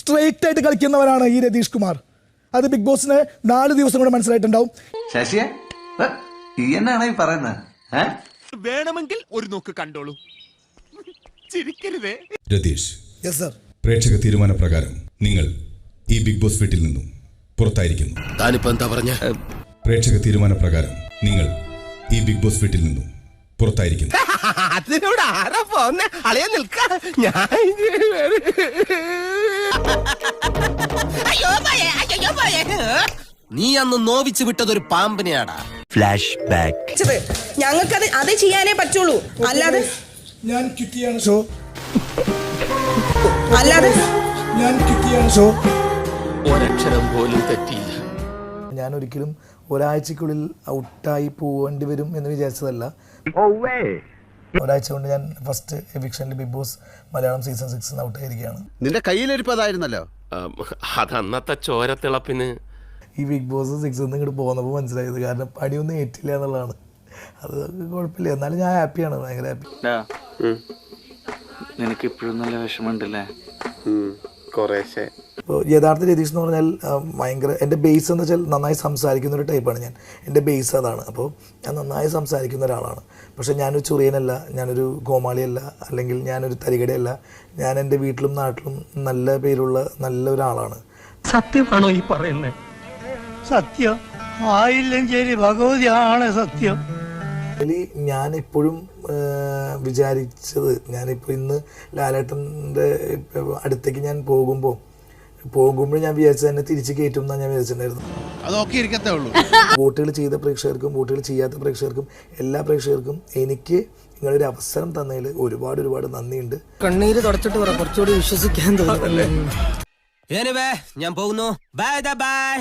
Straight ആയിട്ട് കളിക്കുന്നവരാണ് ഈ രതീഷ് കുമാർ. അത് ബിഗ് ബോസിന് 4 ദിവസം കൂടെ മനസ്സിലായിട്ടുണ്ടാവും. ശശിയെ എന്നാണ് ഈ പറയുന്നത്? വേണമെങ്കിൽ ഒരു നോക്ക് കണ്ടോളൂ, ചിരിക്കരുതേ. Ratheesh, yes sir. പ്രേക്ഷക തീരുമാനപ്രകാരം നിങ്ങൾ ഈ ബിഗ് ബോസ് വീട്ടിൽ നിന്നും പുറത്തായിരിക്കുന്നു. താനിപ്പോ എന്താ പറഞ്ഞ? പ്രേക്ഷക തീരുമാനപ്രകാരം നിങ്ങൾ ഈ ബിഗ് ബോസ് വീട്ടിൽ നിന്നും പുറത്തായിരിക്കുന്നു. അതിനോട് ആരാ പോന്നെ? അളയാ നിൽക്ക. നീ അന്ന് നോവിച്ചു വിട്ടതൊരു പാമ്പിനെയാടാ. Flash back. ഞങ്ങൾക്കത് അത് ചെയ്യാനേ പറ്റുള്ളൂ, അല്ലാതെ ഞാൻ കിട്ടിയാണ് ഷോ. അല്ലാതെ ഞാൻ കിട്ടിയാണ് ഷോ. ഒരക്ഷരം പോലും തെറ്റിയില്ല. ഞാൻ ഒരിക്കലും ഒരാഴ്ചക്കുള്ളിൽ ഔട്ടായി പോവേണ്ടി വരും എന്ന് വിചാരിച്ചതല്ല. ഒരാഴ്ച കൊണ്ട് ഞാൻ ഫസ്റ്റ് എവിക്ഷനിൽ ബിഗ് ബോസ് മലയാളം സീസൺ 6 ഔട്ടായിരിക്കുകയാണ്. നിന്റെ കയ്യിലിരിപ്പതായിരുന്നല്ലോ. അതന്നത്തെ ചോരത്തിളപ്പിന് ഈ ബിഗ് ബോസ് 6 ഇങ്ങോട്ട് പോകുന്നപ്പോൾ മനസ്സിലായത്. കാരണം പണിയൊന്നും ഏറ്റില്ല എന്നുള്ളതാണ്. അത് കുഴപ്പമില്ല, എന്നാലും ഞാൻ ഹാപ്പിയാണ്, ഭയങ്കര ഹാപ്പി. നിനക്ക് ഇപ്പോഴും നല്ല വിഷമമുണ്ടല്ലേ? കുറേശ്ശെ. ഇപ്പോൾ യഥാർത്ഥ രതീഷ് എന്ന് പറഞ്ഞാൽ ഭയങ്കര എൻ്റെ ബേസ് എന്ന് വെച്ചാൽ നന്നായി സംസാരിക്കുന്ന ഒരു ടൈപ്പാണ് ഞാൻ. എൻ്റെ ബേസ് അതാണ്. അപ്പോൾ ഞാൻ നന്നായി സംസാരിക്കുന്ന ഒരാളാണ്. പക്ഷേ ഞാനൊരു ചൊറിയനല്ല, ഞാനൊരു കോമാളിയല്ല, അല്ലെങ്കിൽ ഞാനൊരു തരികടയല്ല. ഞാൻ എൻ്റെ വീട്ടിലും നാട്ടിലും നല്ല പേരുള്ള നല്ല ഒരാളാണ്. സത്യമാണോ ഈ പറയുന്നത്? സത്യം ആയില്ലെങ്കിൽ ഭഗവതിയാണ് സത്യം. അതിൽ ഞാൻ എപ്പോഴും വിചാരിച്ചത്, ഞാനിപ്പോൾ ഇന്ന് ലാലേട്ടൻ്റെ അടുത്തേക്ക് ഞാൻ പോകുമ്പോൾ ഞാൻ വിചാരിച്ചത് തന്നെ തിരിച്ച് കയറ്റും എന്നാണ് ഞാൻ വിചാരിച്ചിട്ടുണ്ടായിരുന്നു. വോട്ടുകൾ ചെയ്ത പ്രേക്ഷകർക്കും വോട്ടുകൾ ചെയ്യാത്ത പ്രേക്ഷകർക്കും എല്ലാ പ്രേക്ഷകർക്കും എനിക്ക് നിങ്ങളൊരു അവസരം തന്നതിൽ ഒരുപാട് നന്ദിയുണ്ട്. കണ്ണീര് തുടച്ചിട്ട് കുറച്ചുകൂടി വിശ്വസിക്കാൻ തോന്നുന്നു. ഞാൻ പോകുന്നു. Bye bye.